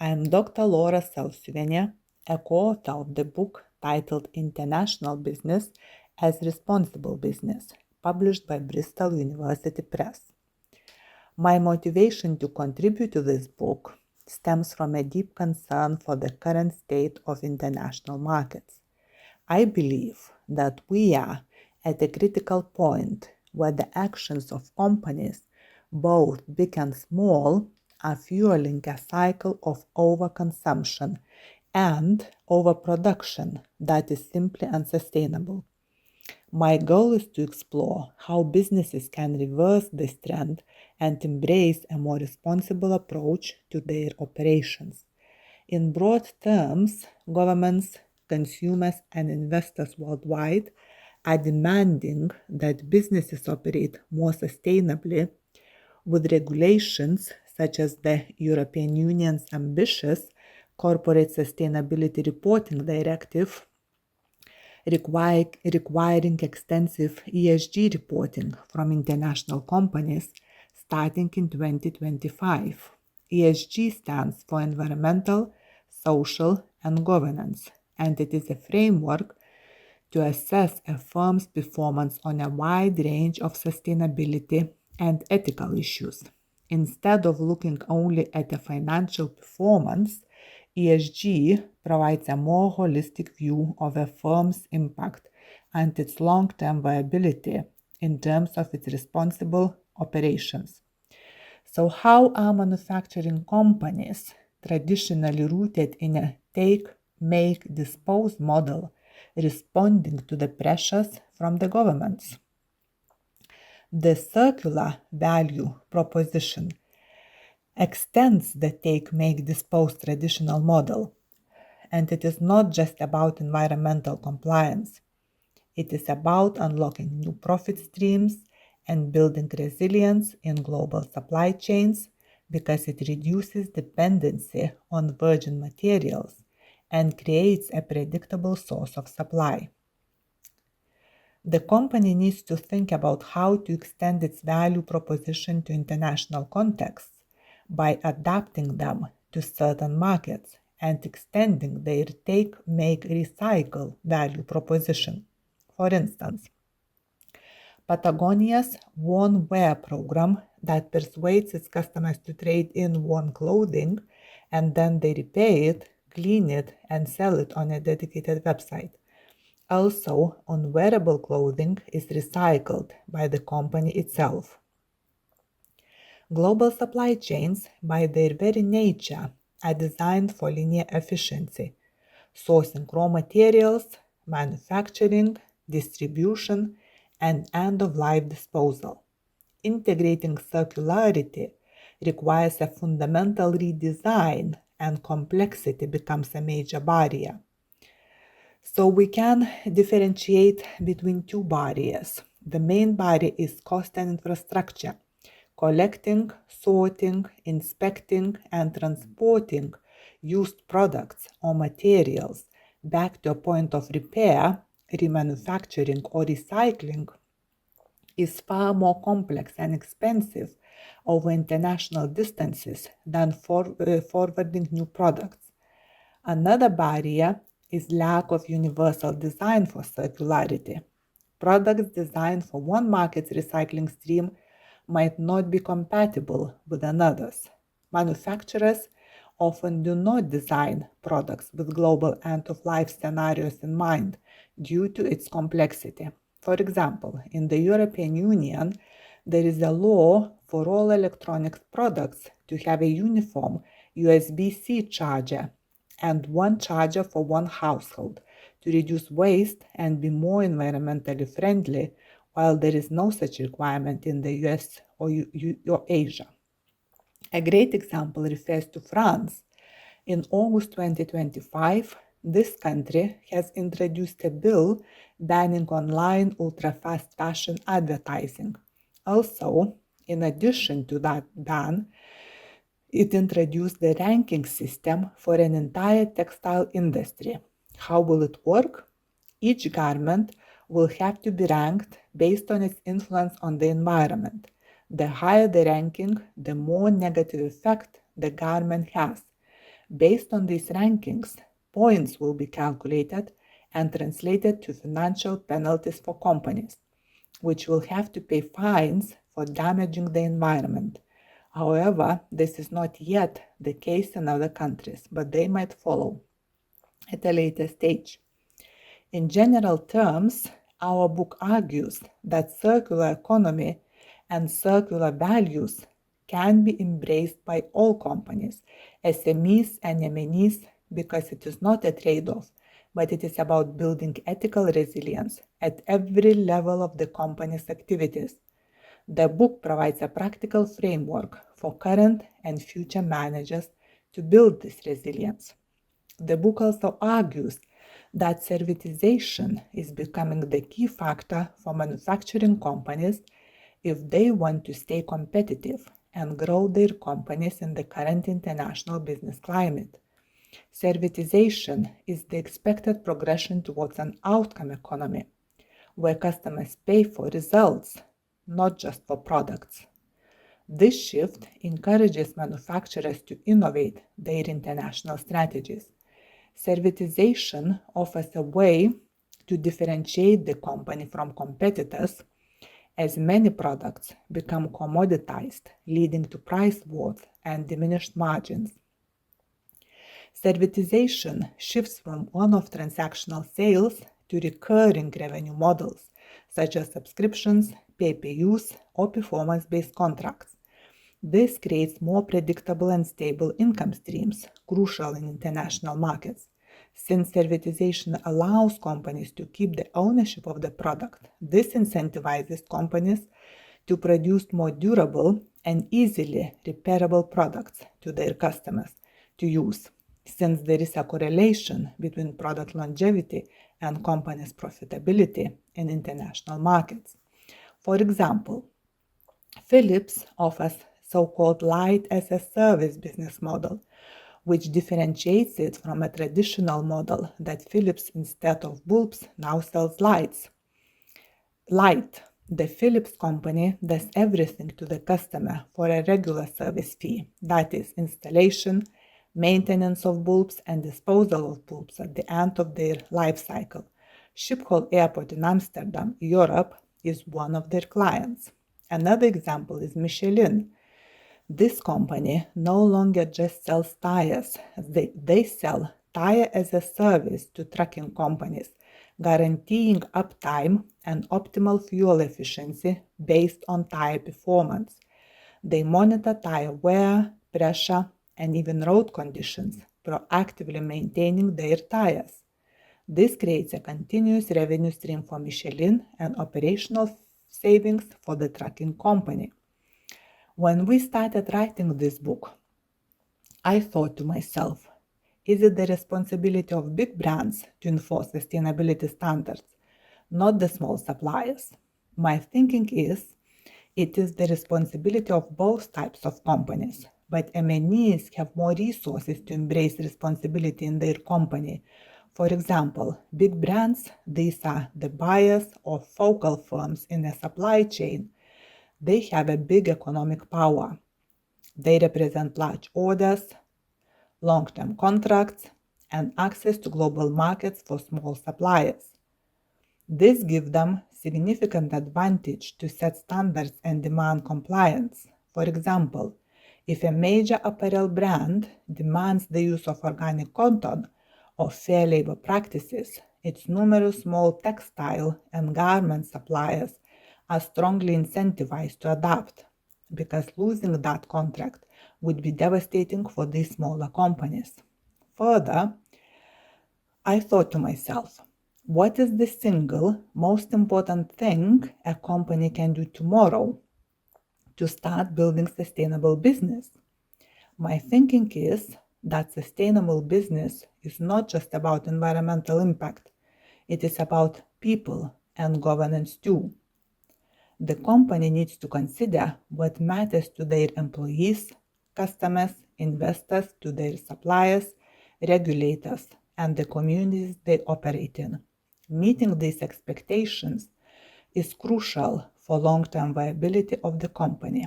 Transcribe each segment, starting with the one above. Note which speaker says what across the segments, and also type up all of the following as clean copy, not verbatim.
Speaker 1: I am Dr. Laura Salciuviene, a co-author of the book titled International Business as Responsible Business, published by Bristol University Press. My motivation to contribute to this book stems from a deep concern for the current state of international markets. I believe that we are at a critical point where the actions of companies, both big and small, are fueling a cycle of overconsumption and overproduction that is simply unsustainable. My goal is to explore how businesses can reverse this trend and embrace a more responsible approach to their operations. In broad terms, governments, consumers, and investors worldwide are demanding that businesses operate more sustainably, with regulations such as the European Union's ambitious Corporate Sustainability Reporting Directive requiring extensive ESG reporting from international companies starting in 2025. ESG stands for environmental, social, and governance, and it is a framework to assess a firm's performance on a wide range of sustainability and ethical issues. Instead of looking only at the financial performance, ESG provides a more holistic view of a firm's impact and its long-term viability in terms of its responsible operations. So, how are manufacturing companies, traditionally rooted in a take, make, dispose model, responding to the pressures from the governments? The circular value proposition extends the take, make, dispose traditional model, and it is not just about environmental compliance. It is about unlocking new profit streams and building resilience in global supply chains because it reduces dependency on virgin materials and creates a predictable source of supply. The company needs to think about how to extend its value proposition to international contexts by adapting them to certain markets and extending their take, make, recycle value proposition. For instance, Patagonia's Worn Wear program that persuades its customers to trade in worn clothing and then they repair it, clean it, and sell it on a dedicated website. Also, unwearable clothing is recycled by the company itself. Global supply chains, by their very nature, are designed for linear efficiency, sourcing raw materials, manufacturing, distribution, and end-of-life disposal. Integrating circularity requires a fundamental redesign, and complexity becomes a major barrier. So we can differentiate between two barriers. The main barrier is cost and infrastructure. Collecting, sorting, inspecting, and transporting used products or materials back to a point of repair, remanufacturing, or recycling is far more complex and expensive over international distances than forwarding new products. Another barrier is lack of universal design for circularity. Products designed for one market's recycling stream might not be compatible with another's. Manufacturers often do not design products with global end-of-life scenarios in mind due to its complexity. For example, in the European Union, there is a law for all electronics products to have a uniform USB-C charger and one charger for one household to reduce waste and be more environmentally friendly, while there is no such requirement in the US or Asia. A great example refers to France. In August 2025, this country has introduced a bill banning online ultra-fast fashion advertising. Also, in addition to that ban, it introduced the ranking system for an entire textile industry. How will it work? Each garment will have to be ranked based on its influence on the environment. The higher the ranking, the more negative effect the garment has. Based on these rankings, points will be calculated and translated to financial penalties for companies, which will have to pay fines for damaging the environment. However, this is not yet the case in other countries, but they might follow at a later stage. In general terms, our book argues that circular economy and circular values can be embraced by all companies, SMEs and MNEs, because it is not a trade-off, but it is about building ethical resilience at every level of the company's activities. The book provides a practical framework for current and future managers to build this resilience. The book also argues that servitization is becoming the key factor for manufacturing companies if they want to stay competitive and grow their companies in the current international business climate. Servitization is the expected progression towards an outcome economy, where customers pay for results, not just for products. This shift encourages manufacturers to innovate their international strategies. Servitization offers a way to differentiate the company from competitors, as many products become commoditized, leading to price wars and diminished margins. Servitization shifts from one-off transactional sales to recurring revenue models, such as subscriptions, pay-per-use, or performance-based contracts. This creates more predictable and stable income streams, crucial in international markets. Since servitization allows companies to keep the ownership of the product, this incentivizes companies to produce more durable and easily repairable products to their customers to use, since there is a correlation between product longevity and companies' profitability in international markets. For example, Philips offers so-called light-as-a-service business model, which differentiates it from a traditional model that Philips, instead of bulbs, now sells lights. Light. The Philips company does everything to the customer for a regular service fee, that is, installation, maintenance of bulbs, and disposal of bulbs at the end of their life cycle. Schiphol Airport in Amsterdam, Europe, is one of their clients. Another example is Michelin. This company no longer just sells tires. They sell tire as a service to trucking companies, guaranteeing uptime and optimal fuel efficiency based on tire performance. They monitor tire wear, pressure, and even road conditions, proactively maintaining their tires. This creates a continuous revenue stream for Michelin and operational savings for the trucking company. When we started writing this book, I thought to myself, is it the responsibility of big brands to enforce sustainability standards, not the small suppliers? My thinking is, it is the responsibility of both types of companies, but MNEs have more resources to embrace responsibility in their company. For example, big brands, these are the buyers or focal firms in a supply chain. They have a big economic power. They represent large orders, long-term contracts, and access to global markets for small suppliers. This gives them significant advantage to set standards and demand compliance. For example, if a major apparel brand demands the use of organic cotton or fair labor practices, its numerous small textile and garment suppliers are strongly incentivized to adapt, because losing that contract would be devastating for these smaller companies. Further, I thought to myself, what is the single most important thing a company can do tomorrow to start building sustainable business? My thinking is that sustainable business is not just about environmental impact, it is about people and governance too. The company needs to consider what matters to their employees, customers, investors, to their suppliers, regulators, and the communities they operate in. Meeting these expectations is crucial for long-term viability of the company.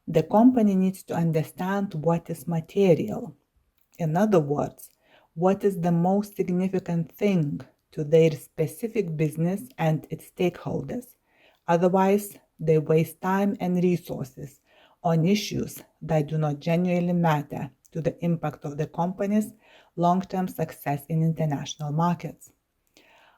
Speaker 1: The company needs to understand what is material. In other words, what is the most significant thing to their specific business and its stakeholders. Otherwise, they waste time and resources on issues that do not genuinely matter to the impact of the company's long-term success in international markets.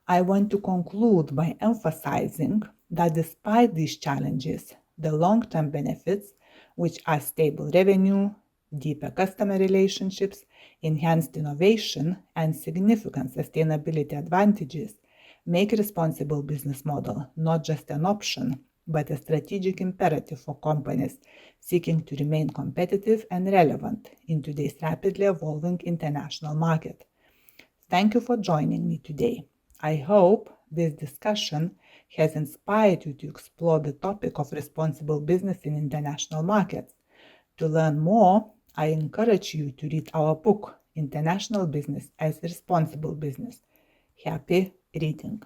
Speaker 1: I want to conclude by emphasizing that despite these challenges, the long-term benefits, which are stable revenue, deeper customer relationships, enhanced innovation, and significant sustainability advantages, make responsible business model not just an option, but a strategic imperative for companies seeking to remain competitive and relevant in today's rapidly evolving international market. Thank you for joining me today. I hope this discussion has inspired you to explore the topic of responsible business in international markets. To learn more, I encourage you to read our book, International Business as Responsible Business. Happy reading!